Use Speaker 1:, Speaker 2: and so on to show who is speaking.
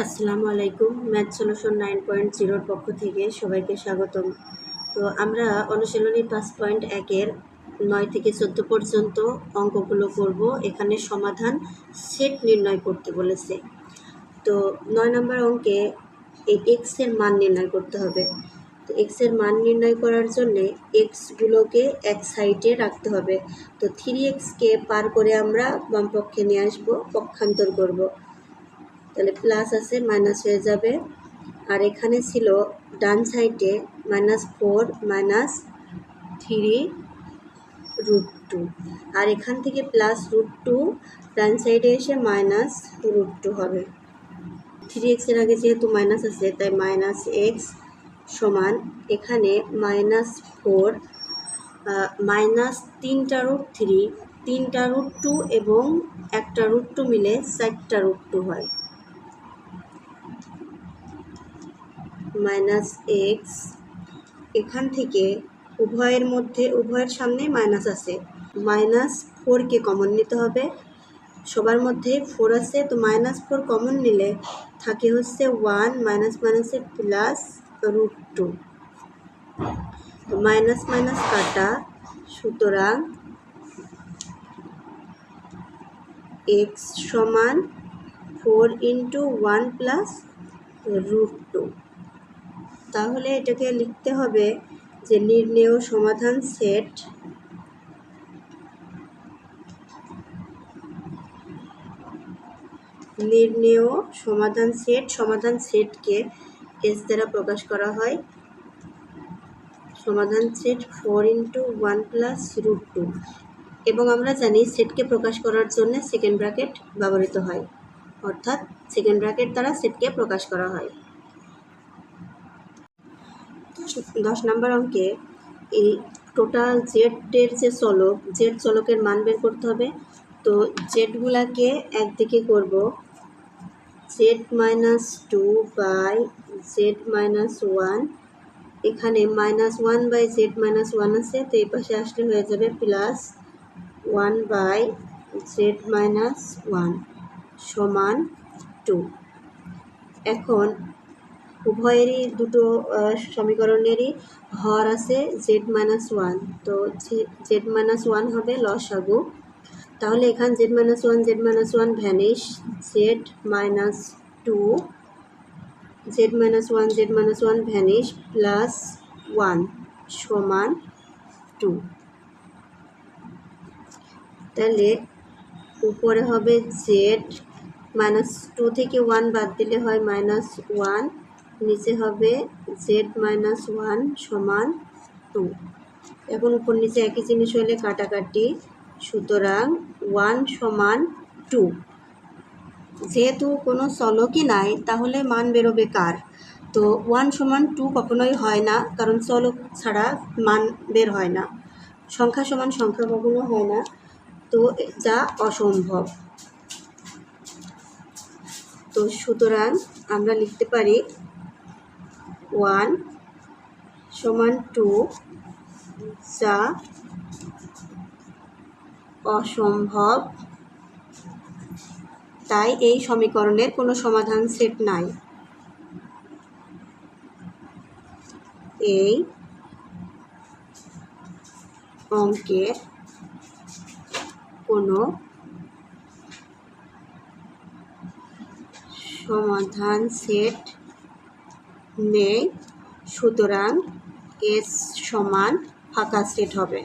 Speaker 1: আসসালামু আলাইকুম। Math solution 9.0 পক্ষ থেকে সবাইকে স্বাগতম। তো আমরা অনুশীলনী 5.1-এর 9 থেকে 14 পর্যন্ত অঙ্কগুলো করব। এখানে সমাধান সেট নির্ণয় করতে বলেছে। তো 9 নম্বর অঙ্কে এই এক্স এর মান নির্ণয় করতে হবে। তো এক্স এর মান নির্ণয় করার জন্যে এক্সগুলোকে এক সাইডে রাখতে হবে। তো 3x-কে পার করে আমরা বাম পক্ষে নিয়ে আসবো, পক্ষান্তর করব। তাহলে প্লাস আছে মাইনাস হয়ে যাবে। আর এখানে ছিল ডান সাইডে -4 -3√2, আর এখান থেকে +√2 ডান সাইডে এসে -√2 হবে। 3x এর আগে যেহেতু মাইনাস আছে তাই -x সমান এখানে -4 -3√3, 3√2 এবং একটা √2 মিলে 4টা√2 হয়। -x এখান থেকে উভয়ের সামনে মাইনাস আছে, -4কে কমন নিতে হবে। সবার মধ্যে 4 আছে, তো -4 কমন নিলে থাকে হচ্ছে 1 মাইনাস মাইনাসে +√2, তো মাইনাস মাইনাস কাটা, সুতরাং x সমান 4 × 1 +√2। তাহলে এটাকে লিখতে হবে যে নির্ণেয় সমাধান সেট সমাধান সেটকে এস দ্বারা প্রকাশ করা হয়। সমাধান সেট 4 × 1 +√2, এবং আমরা জানি সেটকে প্রকাশ করার জন্য সেকেন্ড ব্র্যাকেট ব্যবহৃত হয়, অর্থাৎ সেকেন্ড ব্র্যাকেট দ্বারা সেটকে প্রকাশ করা হয়। 10 নম্বর অঙ্কে এই টোটাল জেডের যে জেড চলকের মান বের করতে হবে। তো জেডগুলাকে একদিকে করব, z-2 বাই z-1, এখানে -1 বাই z-1 আছে, তো এই পাশে আসলে হয়ে যাবে +1 বাই z-1 সমান 2। এখন উভয়েরই দুটো সমীকরণেরই হর আছে z-1, তো z-1 হবে লসাগু। তাহলে এখান z-1 ভ্যানিশ, z-1 ভ্যানিশ, +1 সমান 2। তাহলে উপরে হবে z-2 থেকে 1 বাদ দিলে হয় -1, নিচে হবে z-1 সমান 2। এখন উপর নিচে একই জিনিস হলে কাটাকাটি, সুতরাং 1 সমান 2। যেহেতু কোনো চলকই নাই তাহলে মান বেরোবে কার? তো 1 সমান 2 কখনোই হয় না, কারণ চলক ছাড়া মান বের হয় না। সংখ্যা সমান সংখ্যা কখনো হয় না, তো যা অসম্ভব। তো সুতরাং আমরা লিখতে পারি 1 সমান 2, যা অসম্ভব। তাই এই সমীকরণের কোনো সমাধান সেট নাই। এই অঙ্কের কোনো সমাধান সেট নেই, সুতরাং এস সমান ফাঁকা সেট হবে।